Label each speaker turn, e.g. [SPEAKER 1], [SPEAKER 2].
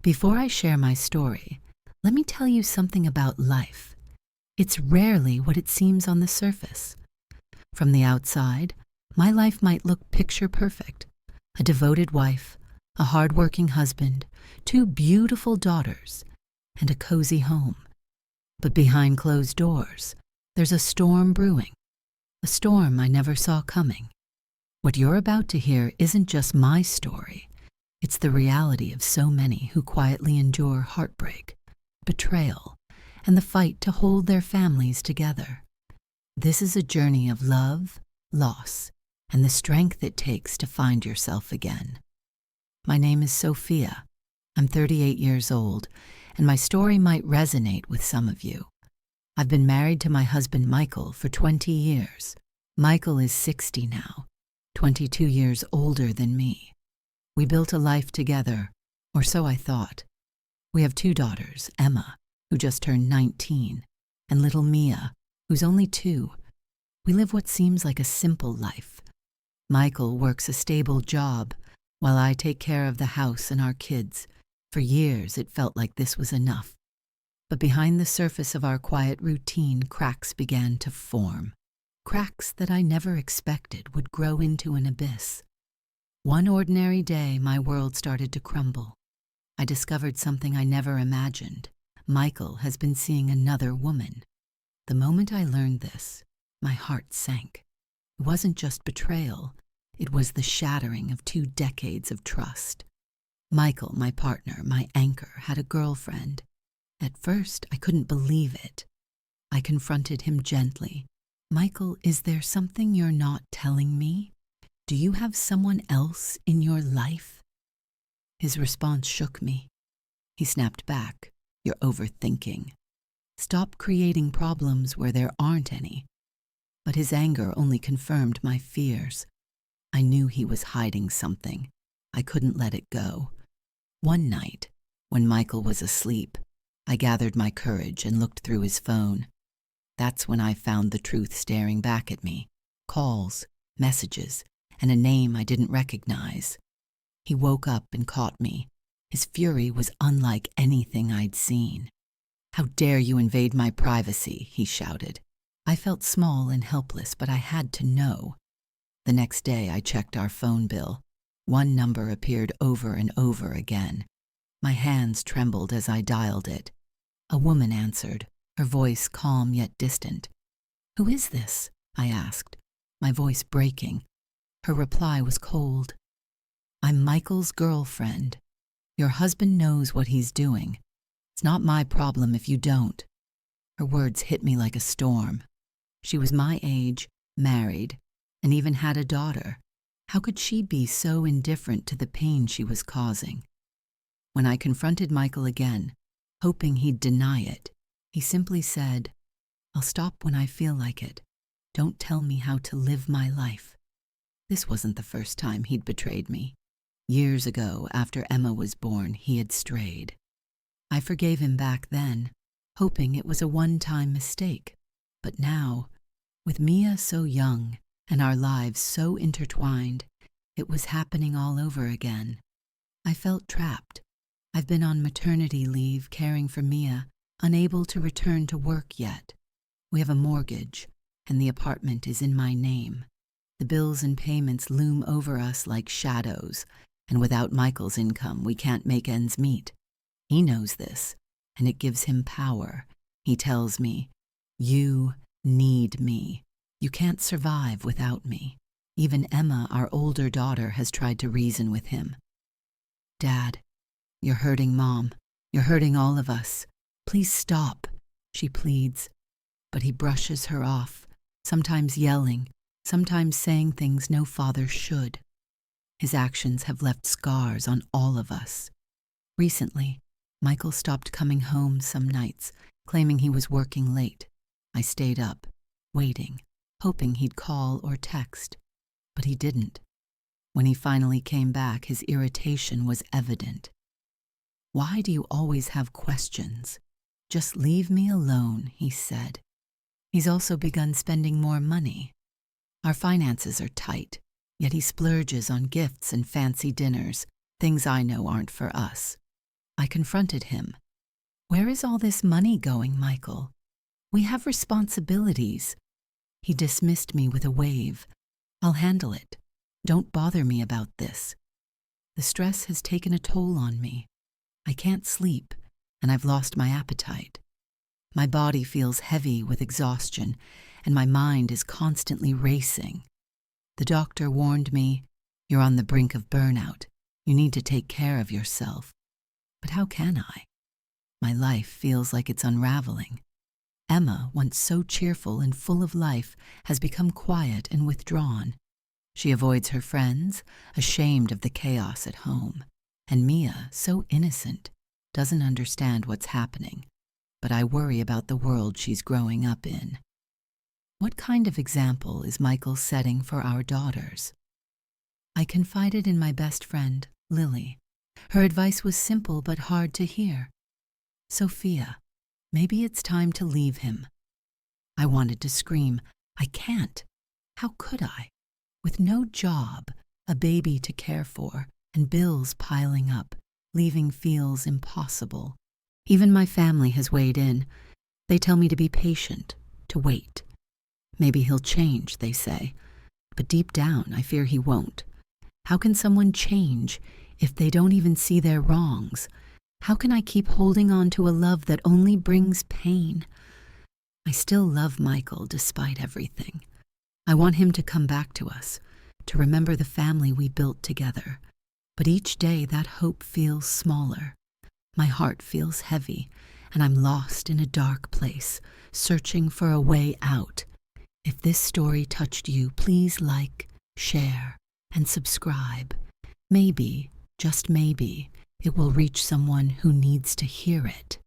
[SPEAKER 1] Before I share my story, let me tell you something about life. It's rarely what it seems on the surface. From the outside, my life might look picture perfect. A devoted wife, a hard-working husband, 2 beautiful daughters, and a cozy home. But behind closed doors, there's a storm brewing. A storm I never saw coming. What you're about to hear isn't just my story. It's the reality of so many who quietly endure heartbreak, betrayal, and the fight to hold their families together. This is a journey of love, loss, and the strength it takes to find yourself again. My name is Sophia. I'm 38 years old, and my story might resonate with some of you. I've been married to my husband Michael for 20 years. Michael is 60 now, 22 years older than me. We built a life together, or so I thought. We have 2 daughters, Emma, who just turned 19, and little Mia, who's only 2. We live what seems like a simple life. Michael works a stable job, while I take care of the house and our kids. For years, it felt like this was enough. But behind the surface of our quiet routine, cracks began to form. Cracks that I never expected would grow into an abyss. One ordinary day, my world started to crumble. I discovered something I never imagined. Michael has been seeing another woman. The moment I learned this, my heart sank. It wasn't just betrayal. It was the shattering of 2 decades of trust. Michael, my partner, my anchor, had a girlfriend. At first, I couldn't believe it. I confronted him gently. Michael, is there something you're not telling me? Do you have someone else in your life? His response shook me. He snapped back. You're overthinking. Stop creating problems where there aren't any. But his anger only confirmed my fears. I knew he was hiding something. I couldn't let it go. One night, when Michael was asleep, I gathered my courage and looked through his phone. That's when I found the truth staring back at me. Calls, messages, and a name I didn't recognize. He woke up and caught me. His fury was unlike anything I'd seen. How dare you invade my privacy, he shouted. I felt small and helpless, but I had to know. The next day I checked our phone bill. One number appeared over and over again. My hands trembled as I dialed it. A woman answered, her voice calm yet distant. Who is this? I asked, my voice breaking. Her reply was cold. I'm Michael's girlfriend. Your husband knows what he's doing. It's not my problem if you don't. Her words hit me like a storm. She was my age, married, and even had a daughter. How could she be so indifferent to the pain she was causing? When I confronted Michael again, hoping he'd deny it, he simply said, I'll stop when I feel like it. Don't tell me how to live my life. This wasn't the first time he'd betrayed me. Years ago, after Emma was born, he had strayed. I forgave him back then, hoping it was a one-time mistake. But now, with Mia so young and our lives so intertwined, it was happening all over again. I felt trapped. I've been on maternity leave caring for Mia, unable to return to work yet. We have a mortgage, and the apartment is in my name. The bills and payments loom over us like shadows, and without Michael's income, we can't make ends meet. He knows this, and it gives him power. He tells me, you need me. You can't survive without me. Even Emma, our older daughter, has tried to reason with him. Dad, you're hurting Mom. You're hurting all of us. Please stop, she pleads. But he brushes her off, sometimes yelling, sometimes saying things no father should. His actions have left scars on all of us. Recently, Michael stopped coming home some nights, claiming he was working late. I stayed up, waiting, hoping he'd call or text, but he didn't. When he finally came back, his irritation was evident. Why do you always have questions? Just leave me alone, he said. He's also begun spending more money. Our finances are tight, yet he splurges on gifts and fancy dinners, things I know aren't for us. I confronted him. "Where is all this money going, Michael? We have responsibilities." He dismissed me with a wave. "I'll handle it. Don't bother me about this." The stress has taken a toll on me. I can't sleep, and I've lost my appetite. My body feels heavy with exhaustion, and my mind is constantly racing. The doctor warned me, "You're on the brink of burnout. You need to take care of yourself." But how can I? My life feels like it's unraveling. Emma, once so cheerful and full of life, has become quiet and withdrawn. She avoids her friends, ashamed of the chaos at home. And Mia, so innocent, doesn't understand what's happening. But I worry about the world she's growing up in. What kind of example is Michael setting for our daughters? I confided in my best friend, Lily. Her advice was simple but hard to hear. "Sophia, maybe it's time to leave him." I wanted to scream. I can't. How could I? With no job, a baby to care for, and bills piling up, leaving feels impossible. Even my family has weighed in. They tell me to be patient, to wait. Maybe he'll change, they say. But deep down, I fear he won't. How can someone change if they don't even see their wrongs? How can I keep holding on to a love that only brings pain? I still love Michael despite everything. I want him to come back to us, to remember the family we built together. But each day that hope feels smaller. My heart feels heavy, and I'm lost in a dark place, searching for a way out. If this story touched you, please like, share, and subscribe. Maybe, just maybe, it will reach someone who needs to hear it.